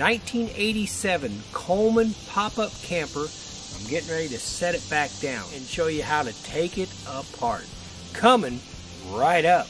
1987 Coleman Pop-Up camper. I'm getting ready to set it back down and show you how to take it apart. Coming right up.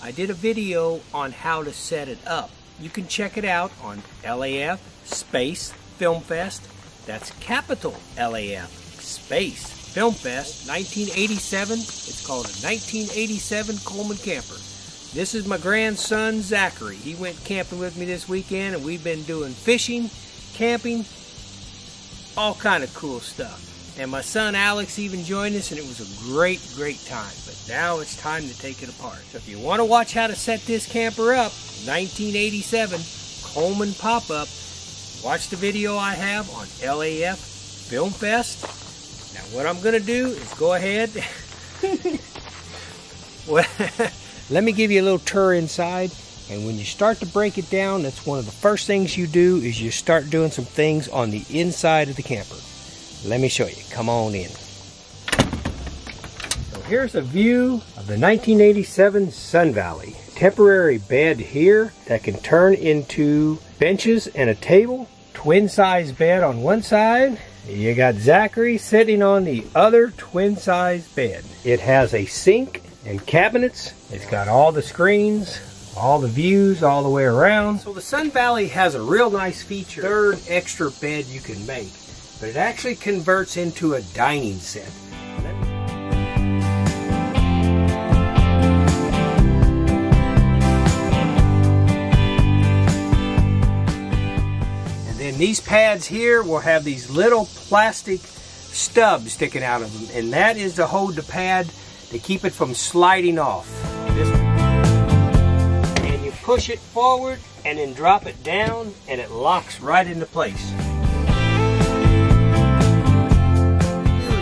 I did a video on how to set it up. You can check it out on LAF Space Film Fest. That's capital LAF Space Film Fest 1987. It's called a 1987 Coleman camper. This is my grandson Zachary. He went camping with me this weekend and we've been doing fishing, camping, all kind of cool stuff. And my son Alex even joined us, and it was a great time. But now it's time to take it apart. So if you want to watch how to set this camper up, 1987 Coleman Pop-Up, watch the video I have on LAF Film Fest. Now what I'm going to do is go ahead. Let me give you a little tour inside. And when you start to break it down, that's one of the first things you do is you start doing some things on the inside of the camper. Let me show you. Come on in. So here's a view of the 1987 Sun Valley. Temporary bed here that can turn into benches and a table. Twin size bed on one side. You got Zachary sitting on the other twin size bed. It has a sink and cabinets. It's got all the screens, all the views all the way around. So the Sun Valley has a real nice feature. Third extra bed you can make. But it actually converts into a dining set. And then these pads here will have these little plastic stubs sticking out of them. And that is to hold the pad to keep it from sliding off. And you push it forward and then drop it down and it locks right into place.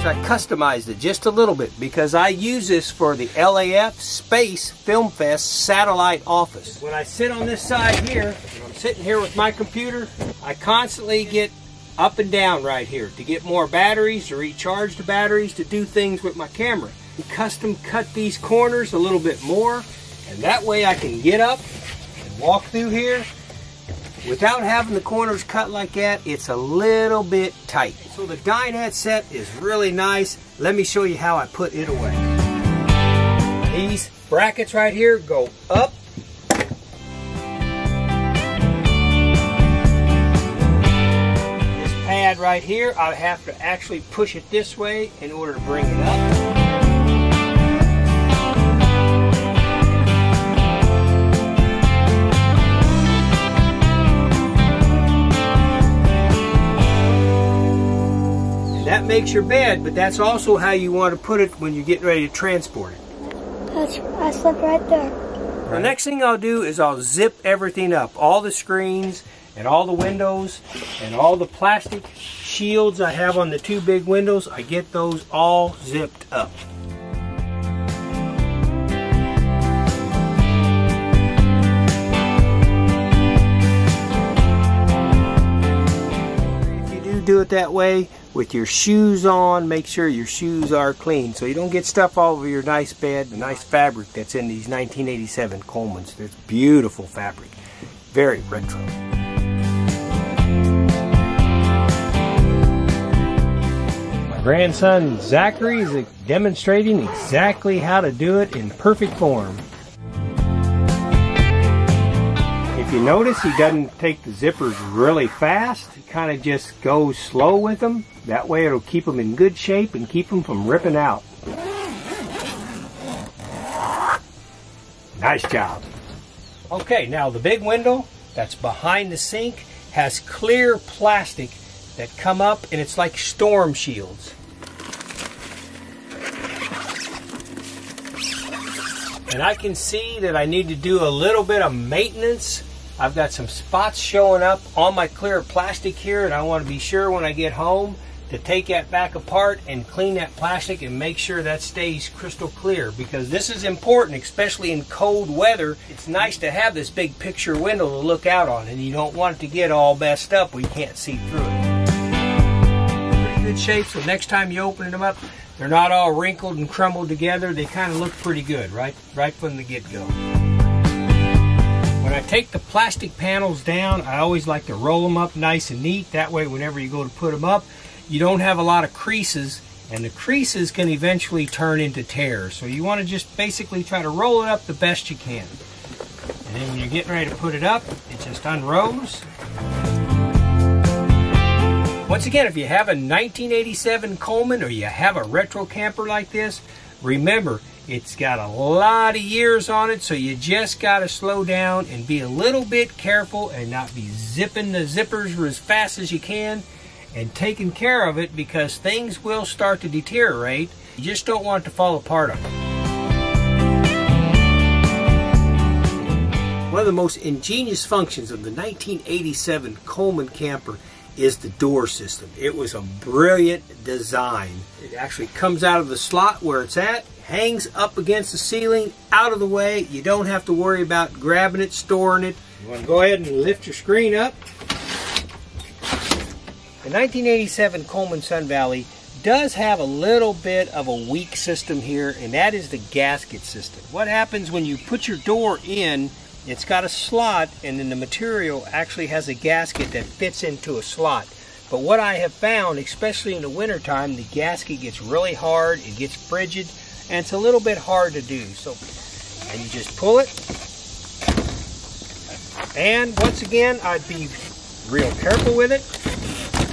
I customized it just a little bit because I use this for the LAF Space Film Fest satellite office. When I sit on this side here, and I'm sitting here with my computer, I constantly get up and down right here to get more batteries, to recharge the batteries, to do things with my camera. We custom cut these corners a little bit more, and that way I can get up and walk through here. Without having the corners cut like that, it's a little bit tight. So the Dinette Set is really nice. Let me show you how I put it away. These brackets right here go up. This pad right here, I have to actually push it this way in order to bring it up. That makes your bed, but that's also how you want to put it when you're getting ready to transport it. I slept right there. The next thing I'll do is I'll zip everything up. All the screens and all the windows and all the plastic shields I have on the two big windows, I get those all zipped up. If you do it that way, with your shoes on, make sure your shoes are clean so you don't get stuff all over your nice bed, the nice fabric that's in these 1987 Colemans. There's beautiful fabric, very retro. My grandson Zachary is demonstrating exactly how to do it in perfect form. If you notice, he doesn't take the zippers really fast. He kind of just goes slow with them. That way it'll keep them in good shape and keep them from ripping out. Nice job. Okay, now the big window that's behind the sink has clear plastic that come up and it's like storm shields. And I can see that I need to do a little bit of maintenance I've got some spots showing up on my clear plastic here, and I want to be sure when I get home to take that back apart and clean that plastic and make sure that stays crystal clear, because this is important, especially in cold weather. It's nice to have this big picture window to look out on, and you don't want it to get all messed up where you can't see through it. Pretty good shape, so next time you open them up, they're not all wrinkled and crumbled together. They kind of look pretty good right from the get-go. When I take the plastic panels down, I always like to roll them up nice and neat. That way, whenever you go to put them up, you don't have a lot of creases, and the creases can eventually turn into tears. So you want to just basically try to roll it up the best you can. And then when you're getting ready to put it up, it just unrolls. Once again, if you have a 1987 Coleman or you have a retro camper like this, remember, it's got a lot of years on it, so you just got to slow down and be a little bit careful and not be zipping the zippers as fast as you can and taking care of it, because things will start to deteriorate. You just don't want it to fall apart on you. One of the most ingenious functions of the 1987 Coleman camper is the door system. It was a brilliant design. It actually comes out of the slot where it's at, hangs up against the ceiling, out of the way. You don't have to worry about grabbing it, storing it. You want to go ahead and lift your screen up. The 1987 Coleman Sun Valley does have a little bit of a weak system here, and that is the gasket system. What happens when you put your door in, it's got a slot, and then the material actually has a gasket that fits into a slot. But what I have found, especially in the wintertime, the gasket gets really hard, it gets frigid, and it's a little bit hard to do. So, and you just pull it. And once again, I'd be real careful with it.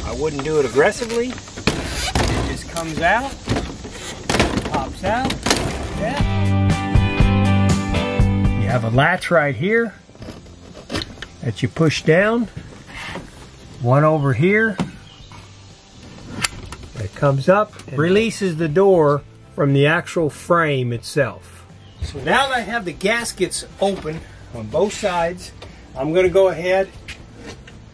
I wouldn't do it aggressively. It just comes out, pops out, like that. You have a latch right here that you push down. One over here that comes up and releases the door from the actual frame itself. So now that I have the gaskets open on both sides, I'm going to go ahead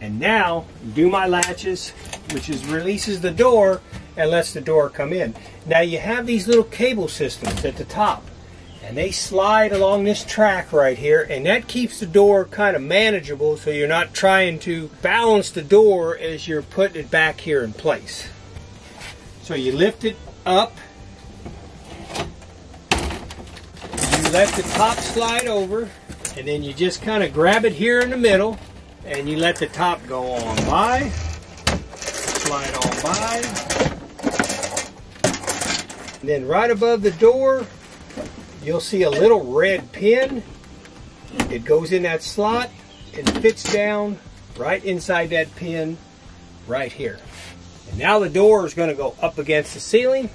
and now do my latches, which releases the door and lets the door come in. Now you have these little cable systems at the top, and they slide along this track right here, and that keeps the door kind of manageable, so you're not trying to balance the door as you're putting it back here in place. So you lift it up, you let the top slide over, and then you just kind of grab it here in the middle, and you let the top go on by, slide on by, and then right above the door you'll see a little red pin. It goes in that slot and fits down right inside that pin right here. And now the door is going to go up against the ceiling.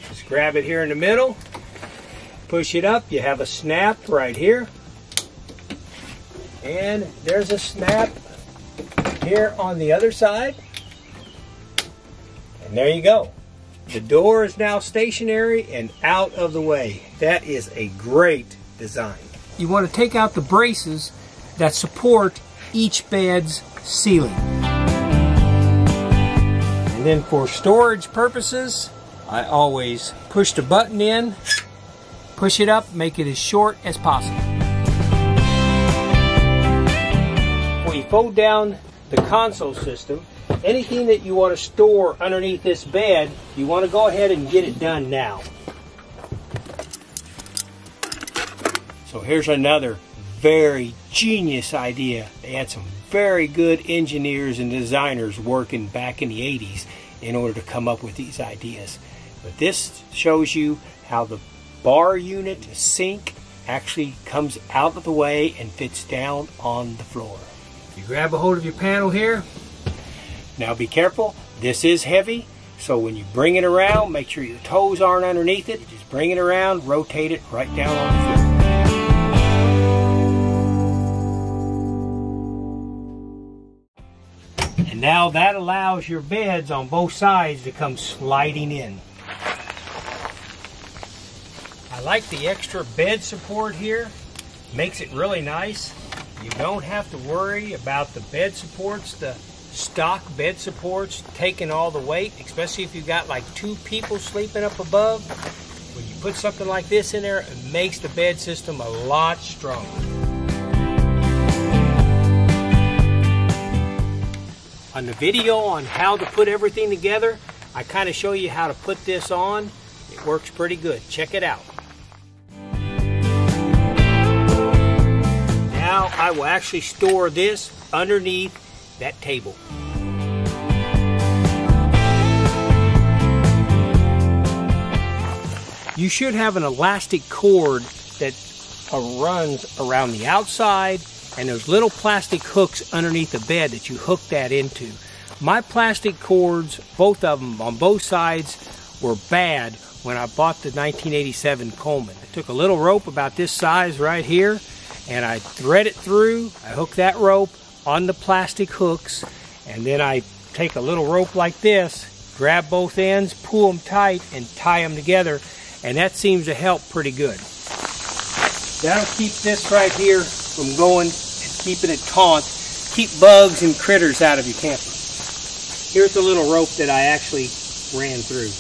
Just grab it here in the middle, push it up, you have a snap right here. And there's a snap here on the other side. And there you go. The door is now stationary and out of the way. That is a great design. You want to take out the braces that support each bed's ceiling. And then for storage purposes, I always push the button in, push it up, make it as short as possible. When you fold down the console system, anything that you want to store underneath this bed, you want to go ahead and get it done now. So here's another very genius idea. They had some very good engineers and designers working back in the 80s in order to come up with these ideas. But this shows you how the bar unit sink actually comes out of the way and fits down on the floor. You grab a hold of your panel here. Now be careful, this is heavy, so when you bring it around, make sure your toes aren't underneath it. Just bring it around, rotate it right down on the floor. And now that allows your beds on both sides to come sliding in. I like the extra bed support here. Makes it really nice. You don't have to worry about the bed supports, the stock bed supports, taking all the weight, especially if you've got like 2 people sleeping up above. When you put something like this in there, it makes the bed system a lot stronger. On the video on how to put everything together, I kind of show you how to put this on. It works pretty good. Check it out. Now I will actually store this underneath that table. You should have an elastic cord that runs around the outside, and those little plastic hooks underneath the bed that you hook that into. My plastic cords, both of them on both sides, were bad when I bought the 1987 Coleman. I took a little rope about this size right here, and I thread it through. I hook that rope on the plastic hooks, and then I take a little rope like this, grab both ends, pull them tight, and tie them together, and that seems to help pretty good. That'll keep this right here from going and keeping it taut. Keep bugs and critters out of your camper. Here's the little rope that I actually ran through.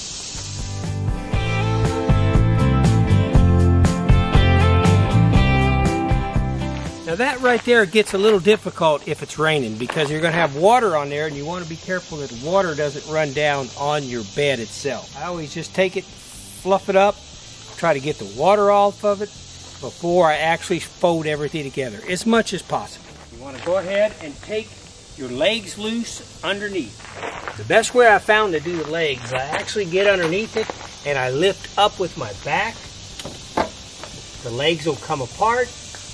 Now that right there gets a little difficult if it's raining, because you're going to have water on there, and you want to be careful that the water doesn't run down on your bed itself. I always just take it, fluff it up, try to get the water off of it before I actually fold everything together, as much as possible. You want to go ahead and take your legs loose underneath. The best way I found to do the legs, I actually get underneath it and I lift up with my back. The legs will come apart,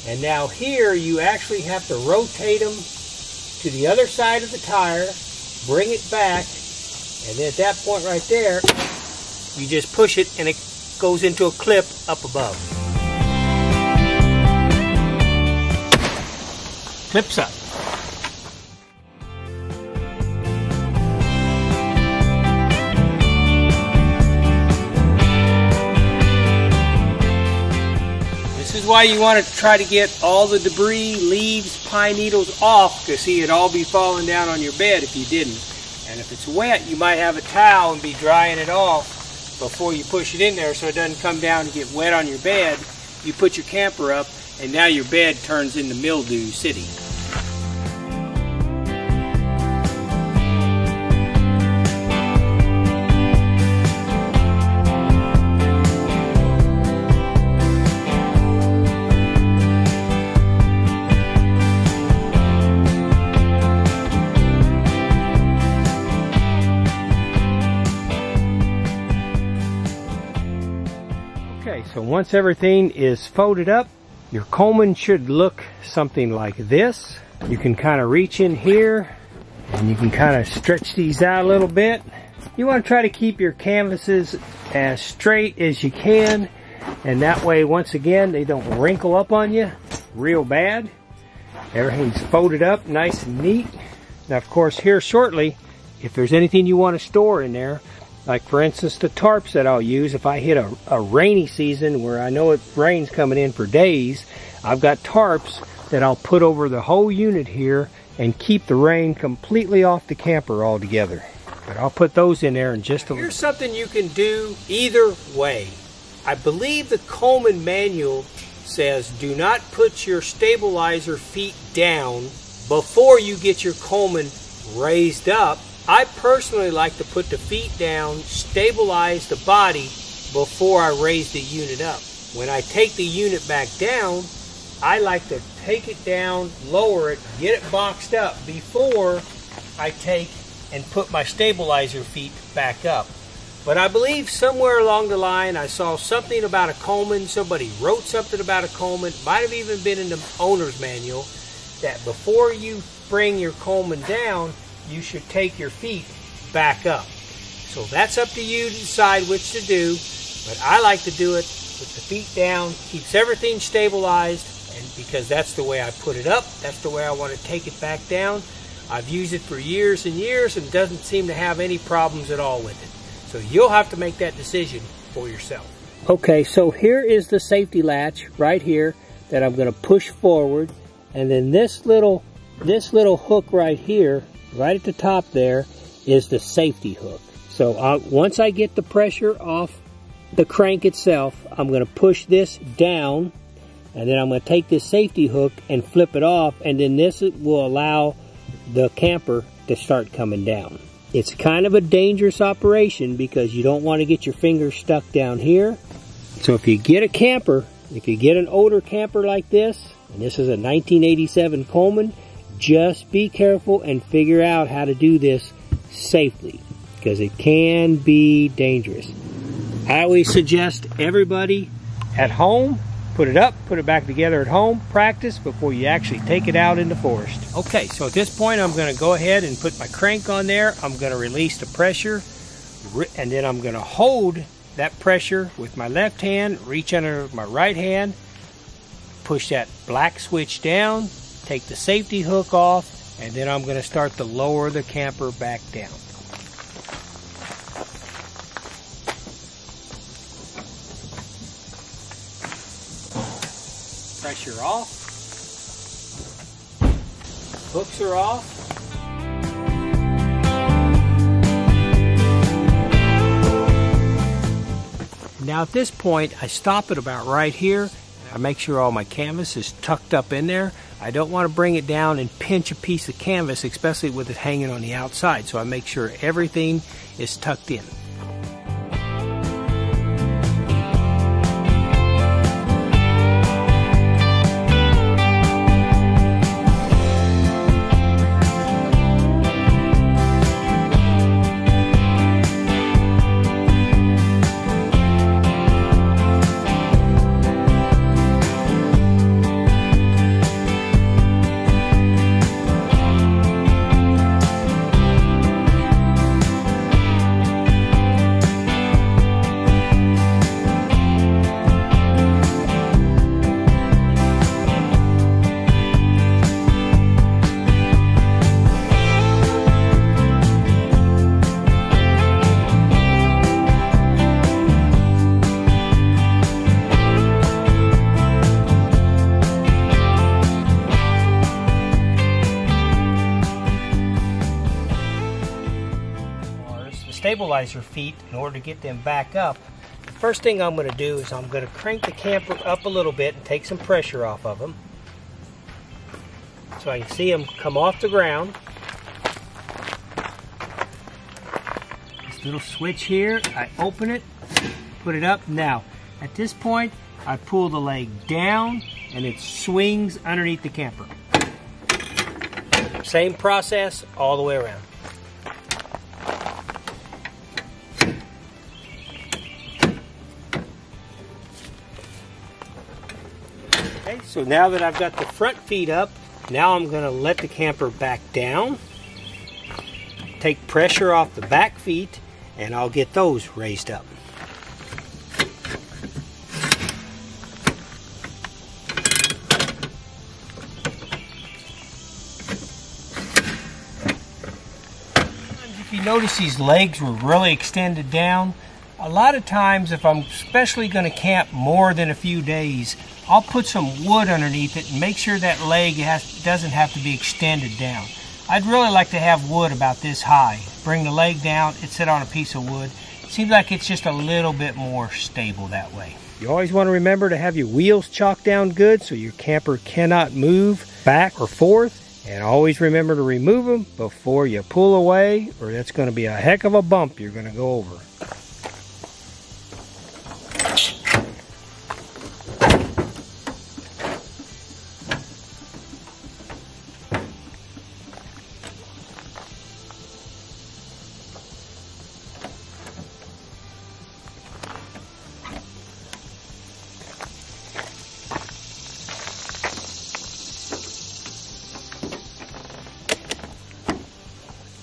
and now here you actually have to rotate them to the other side of the tire, bring it back, and then at that point right there, you just push it and it goes into a clip up above. Clips up. This is why you want to try to get all the debris, leaves, pine needles off, because see, it'd all be falling down on your bed if you didn't. And if it's wet, you might have a towel and be drying it off before you push it in there so it doesn't come down and get wet on your bed. You put your camper up, and now your bed turns into Mildew City. Okay, so once everything is folded up, your Coleman should look something like this. You can kind of reach in here and you can kind of stretch these out a little bit. You want to try to keep your canvases as straight as you can, and that way, once again, they don't wrinkle up on you real bad. Everything's folded up nice and neat. Now, of course, here shortly, if there's anything you want to store in there, like for instance the tarps that I'll use if I hit a rainy season where I know it rains coming in for days, I've got tarps that I'll put over the whole unit here and keep the rain completely off the camper altogether. But I'll put those in there in just a little. Here's something you can do either way. I believe the Coleman manual says do not put your stabilizer feet down before you get your Coleman raised up. I personally like to put the feet down, stabilize the body before I raise the unit up. When I take the unit back down, I like to take it down, lower it, get it boxed up before I take and put my stabilizer feet back up. But I believe somewhere along the line I saw something about a Coleman, somebody wrote something about a Coleman, might have even been in the owner's manual, that before you bring your Coleman down, you should take your feet back up. So that's up to you to decide which to do, but I like to do it with the feet down, keeps everything stabilized, and because that's the way I put it up, that's the way I want to take it back down. I've used it for years and years and doesn't seem to have any problems at all with it. So you'll have to make that decision for yourself. Okay, so here is the safety latch right here that I'm going to push forward, And then this little hook right here, right at the top there, is the safety hook. So once I get the pressure off the crank itself, I'm going to push this down, and then I'm going to take this safety hook and flip it off, and then this will allow the camper to start coming down. It's kind of a dangerous operation because you don't want to get your fingers stuck down here. So if you get a camper, if you get an older camper like this, and this is a 1987 Coleman, just be careful and figure out how to do this safely, because it can be dangerous. I always suggest everybody at home, put it up, put it back together at home, practice before you actually take it out in the forest. Okay, so at this point I'm going to go ahead and put my crank on there. I'm going to release the pressure, and then I'm going to hold that pressure with my left hand, reach under my right hand, push that black switch down, take the safety hook off, and then I'm going to start to lower the camper back down. Pressure off. Hooks are off. Now at this point, I stop it about right here. I make sure all my canvas is tucked up in there. I don't want to bring it down and pinch a piece of canvas, especially with it hanging on the outside. So I make sure everything is tucked in. Stabilizer feet in order to get them back up. The first thing I'm going to do is I'm going to crank the camper up a little bit and take some pressure off of them so I can see them come off the ground. This little switch here, I open it, put it up. Now at this point I pull the leg down and it swings underneath the camper. Same process all the way around. Okay, so now that I've got the front feet up, now I'm going to let the camper back down, take pressure off the back feet, and I'll get those raised up. If you notice these legs were really extended down, a lot of times if I'm especially going to camp more than a few days, I'll put some wood underneath it and make sure that leg doesn't have to be extended down. I'd really like to have wood about this high. Bring the leg down, it sit on a piece of wood. Seems like it's just a little bit more stable that way. You always want to remember to have your wheels chalked down good so your camper cannot move back or forth. And always remember to remove them before you pull away, or that's going to be a heck of a bump you're going to go over.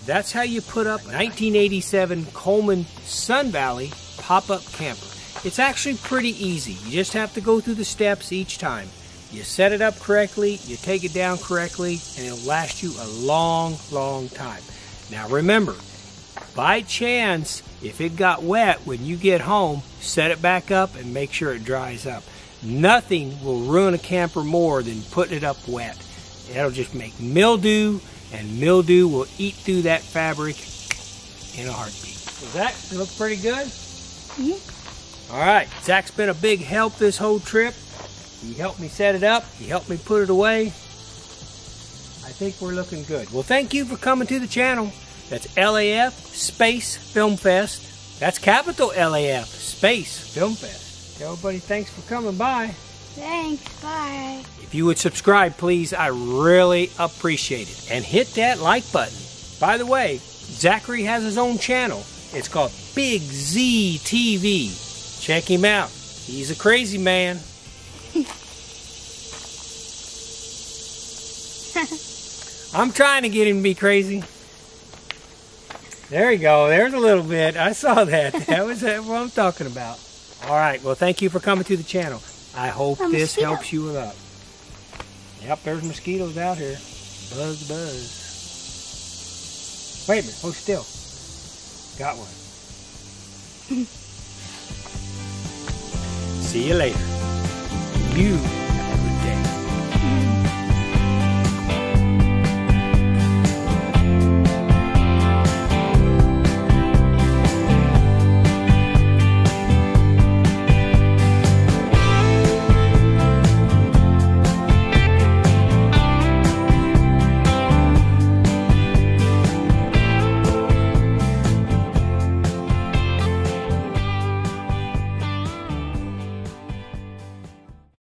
That's how you put up a 1987 Coleman Sun Valley pop-up camper. It's actually pretty easy. You just have to go through the steps each time. You set it up correctly, you take it down correctly, and it'll last you a long, long time. Now remember, by chance, if it got wet when you get home, set it back up and make sure it dries up. Nothing will ruin a camper more than putting it up wet. That'll just make mildew, and mildew will eat through that fabric in a heartbeat. Does that look pretty good? Mm-hmm. All right, Zach's been a big help this whole trip. He helped me set it up. He helped me put it away. I think we're looking good. Well, thank you for coming to the channel. That's LAF Space Film Fest. That's capital LAF Space Film Fest. Everybody, thanks for coming by. Thanks. Bye. If you would subscribe, please, I really appreciate it. And hit that like button. By the way, Zachary has his own channel. It's called Big Z TV. Check him out. He's a crazy man. I'm trying to get him to be crazy. There you go. There's a little bit. I saw that. That was what I'm talking about. All right. Well, thank you for coming to the channel. I hope this helps you a lot. Yep, there's mosquitoes out here. Buzz, buzz. Wait a minute. Hold still. Got one. See you later. You